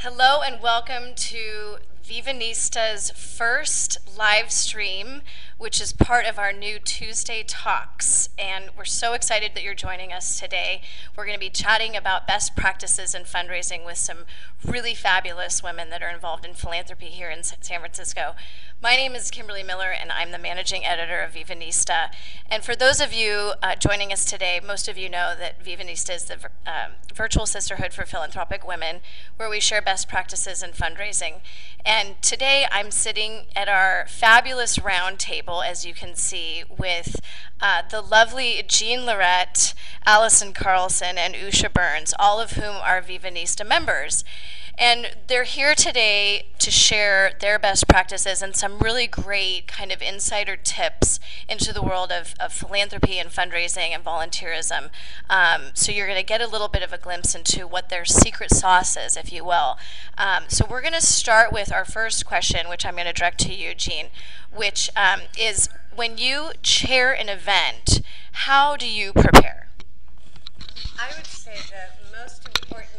Hello and welcome to Vivanista's first live stream, which is part of our new Tuesday Talks. And we're so excited that you're joining us today. We're going to be chatting about best practices in fundraising with some really fabulous women that are involved in philanthropy here in San Francisco. My name is Kimberly Miller, and I'm the managing editor of Vivanista. And for those of you joining us today, most of you know that Vivanista is the virtual sisterhood for philanthropic women, where we share best practices in fundraising. And today I'm sitting at our fabulous round table, as you can see, with the lovely Jean Larette, Alison Carlson, and Usha Burns, all of whom are Vivanista members. And they're here today to share their best practices and some really great kind of insider tips into the world of philanthropy and fundraising and volunteerism. So you're going to get a little bit of a glimpse into what their secret sauce is, if you will. So we're going to start with our first question, which I'm going to direct to you, Jean, which is, when you chair an event, how do you prepare? I would say the most important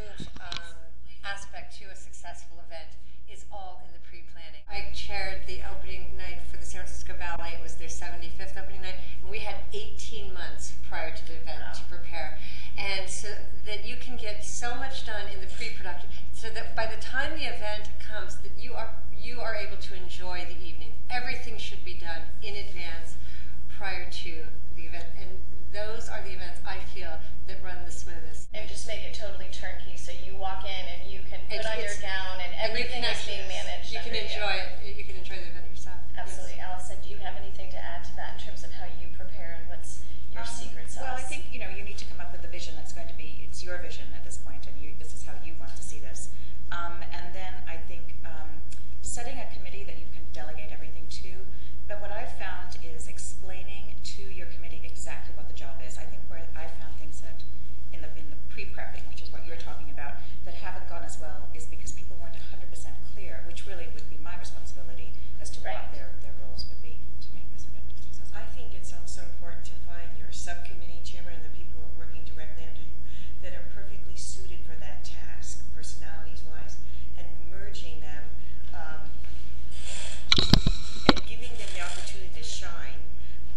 aspect to a successful event is all in the pre-planning. I chaired the opening night for the San Francisco Ballet. It was their 75th opening night, and we had 18 months prior to the event to prepare. And so that you can get so much done in the pre-production, so that by the time the event comes, that you are able to enjoy the evening. Everything should be done in advance prior to the event, and those are the events I feel that run the smoothest. And just make it totally turnkey, so you walk in and you can put on your gown and everything is being managed. You can enjoy it. You can enjoy the event yourself. Absolutely. Yes. Allison, do you have anything to add to that in terms of how you prepare and what's your secret sauce? Well, I think you need to come up with a vision that's going to be, it's your vision at this point, and this is how you want to see this. And then I think setting a committee that you can delegate everything to. But what I've found is explaining to your committee exactly what the job is. I think where I found things that in the pre-prepping, which is what you're talking about, that haven't gone as well is because people weren't 100% clear, which really would be my responsibility as to what their roles would be to make this event successful. I think it's also important to find your subcommittee chairman and the people who are working directly under you that are perfectly suited for that task, personalities-wise, and merging them and giving them the opportunity to shine,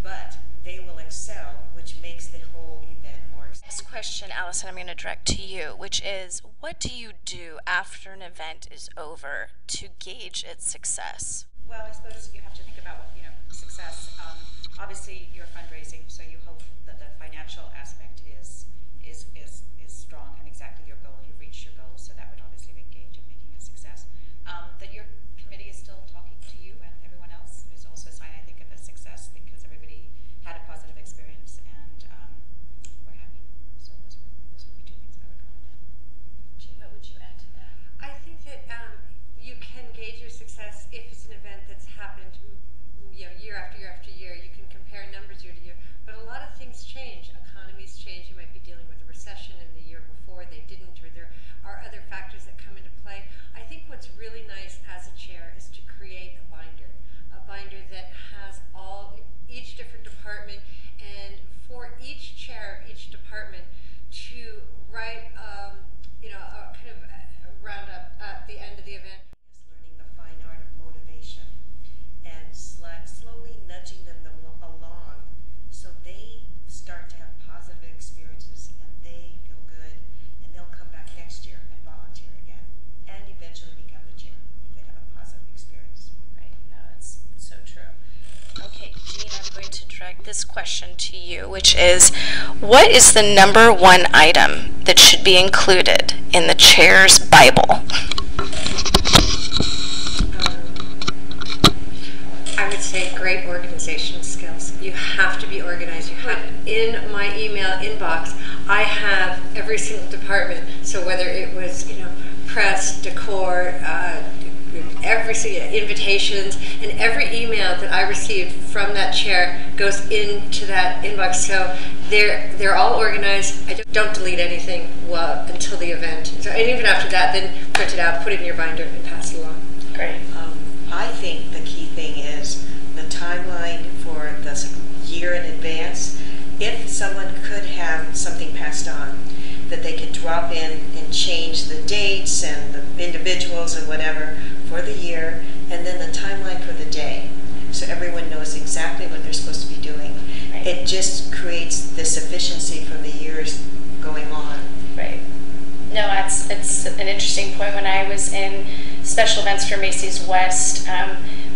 but they will excel, which makes the whole event more exciting. This question, Allison, I'm going to direct to you, which is, what do you do after an event is over to gauge its success? Well, I suppose you have to think about success. Obviously, you're fundraising, so you hope that the financial aspect is strong and exactly your goal. You've reached your goal, so that would obviously be a gauge of making a success. That your committee is still talking to you and everyone else is also a sign, I think, of a success, because everybody had a positive experience and we're happy. So those would be two things I would comment on. Jean, what would you add to that? I think that you can gauge your success if it's an event that's happened year after year after year. You can compare numbers year to year, but a lot of things change. Economies change. You might be dealing with a recession in the year before they didn't, or there are other factors that come into play. I think what's really nice as a chair is to create a binder that has each different department, and for each chair of each department to write a kind of a roundup at the end of the event. Is learning the fine art of motivation and slowly nudging them along so they start to have positive experiences and they feel good, and they'll come back next year and volunteer again and eventually become the chair if they have a positive experience. Right. No, it's so true. Okay, Jean, I'm going to direct this question to you, which is, what is the #1 item that should be included in the chair's Bible? I would say great organization skills. You have to be organized. You have, in my email inbox, I have every single department. So whether it was, press, decor, every invitations, and every email that I received from that chair goes into that inbox. So they're all organized. I don't delete anything until the event. So, and even after that, then print it out, put it in your binder, and pass it along. Great. I think the key thing is the timeline for the year in advance. If someone could have something passed on that they could drop in and change the dates and the individuals and whatever for the year, and then the timeline for the day, so everyone knows exactly what they're supposed to be doing. Right. It just creates this efficiency from the years going on. Right. No, it's an interesting point. When I was in special events for Macy's West,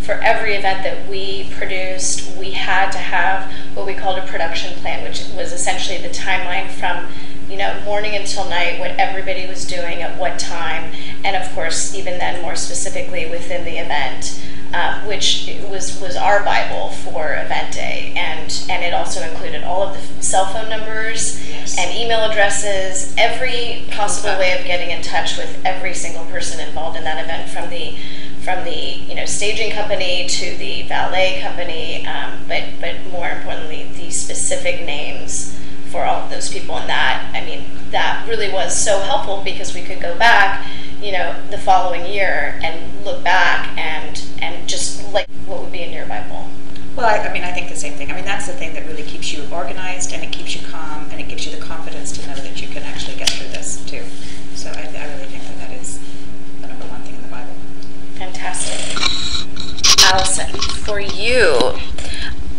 for every event that we produced, we had to have what we called a production plan, which was essentially the timeline from, you know, morning until night, what everybody was doing at what time, and of course, even then, more specifically within the event, which was our Bible for event day, and it also included all of the cell phone numbers, yes, and email addresses, every possible way of getting in touch with every single person involved in that event, from the staging company to the valet company, but more importantly, the specific names for all of those people. And that, I mean, that really was so helpful, because we could go back, the following year and look back and just like what would be in your Bible. Well, I think the same thing. I mean, that's the thing that really keeps you organized, and it keeps you calm, and it gives you the confidence to know that you can actually get through this too. So I really think that is the number one thing in the Bible. Fantastic. Allison, for you,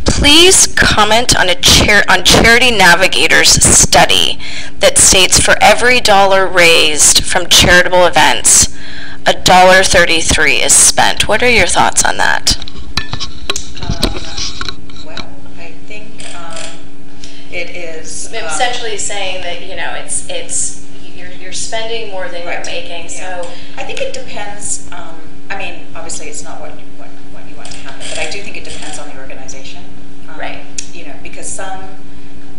please comment on on Charity Navigator's study that states for every dollar raised from charitable events, $1.33 is spent. What are your thoughts on that? Well, I think it is essentially saying that you're spending more than right, you're making. Yeah. So I think it depends. I mean, obviously, it's not what you want to happen, but I do think it depends on the organization. Right. Because some,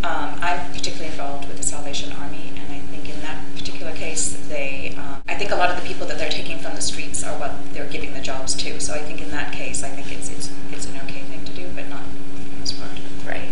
I'm particularly involved with the Salvation Army, and I think in that particular case, I think a lot of the people that they're taking from the streets are what they're giving the jobs to. So I think in that case, I think it's an okay thing to do, but not for the most part. Right.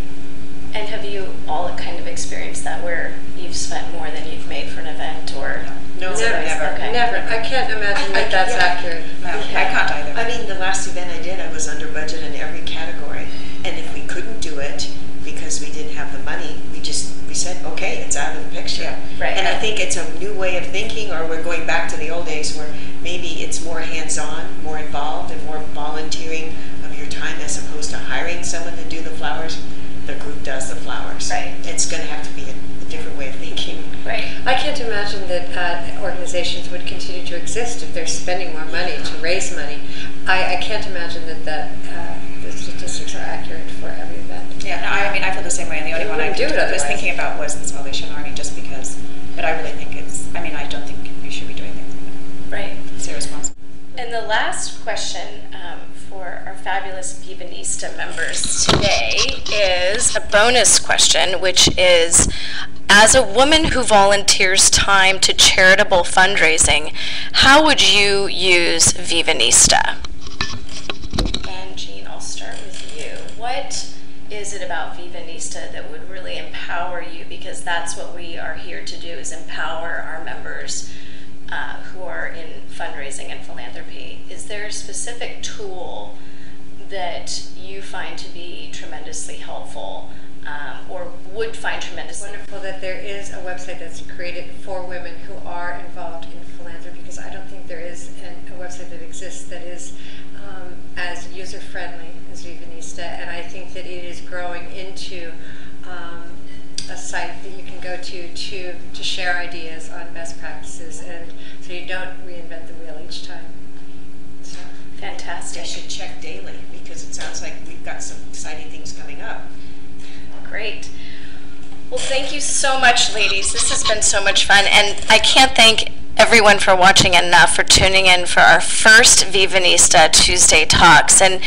And have you all kind of experienced that, where you've spent more than you've made for an event, or? No, never. Okay. Never. I can't imagine that's accurate. No, I can't either. I mean, the last event I did, I was under budget in every category, and if we couldn't do it because we didn't have the money, we said, okay, it's out of the picture. Yeah, right. And I think it's a new way of thinking, or we're going back to the old days where maybe it's more hands-on, more involved, and more volunteering of your time as opposed to hiring someone to do the flowers. The group does the flowers. Right. It's going to have to be a different way of thinking. Right. I can't imagine that organizations would continue to exist if they're spending more money to raise money. I can't imagine that the statistics are accurate for every event. Yeah, no, I mean, I feel the same way, and the only one I was thinking about was the Salvation Army, just because, but I really think I don't think you should be doing things like that. Right. It's irresponsible. And the last question for our fabulous Vivanista members today is a bonus question, which is, as a woman who volunteers time to charitable fundraising, how would you use Vivanista? And Jean, I'll start with you. What is it about Vivanista that would really empower you? Because that's what we are here to do, is empower our members who are in fundraising and philanthropy. Is there a specific tool that you find to be tremendously helpful, or would find tremendously wonderful that there is a website that's created for women who are involved in philanthropy, because I don't think there is a website that exists that is as user-friendly as Vivanista, and I think that it is growing into a site that you can go to share ideas on best practices, and so you don't reinvent the wheel each time. So. Fantastic. I should check daily, because it sounds like we've got some exciting things coming up. Great. Well, thank you so much, ladies. This has been so much fun, and I can't thank everyone for watching enough, for tuning in for our first Vivanista Tuesday Talks. And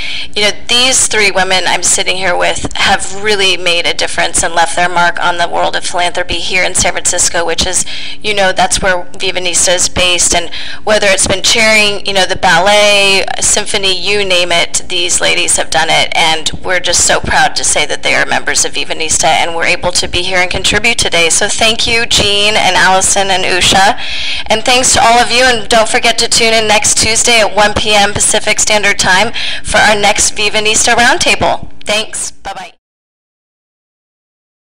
these three women I'm sitting here with have really made a difference and left their mark on the world of philanthropy here in San Francisco, which is, that's where Vivanista is based. And whether it's been chairing, the ballet, symphony, you name it, these ladies have done it. And we're just so proud to say that they are members of Vivanista, and we're able to be here and contribute today. So thank you, Jean and Alison and Usha. And thanks to all of you, and don't forget to tune in next Tuesday at 1 p.m. Pacific Standard Time for our next Vivanista Roundtable. Thanks. Bye-bye.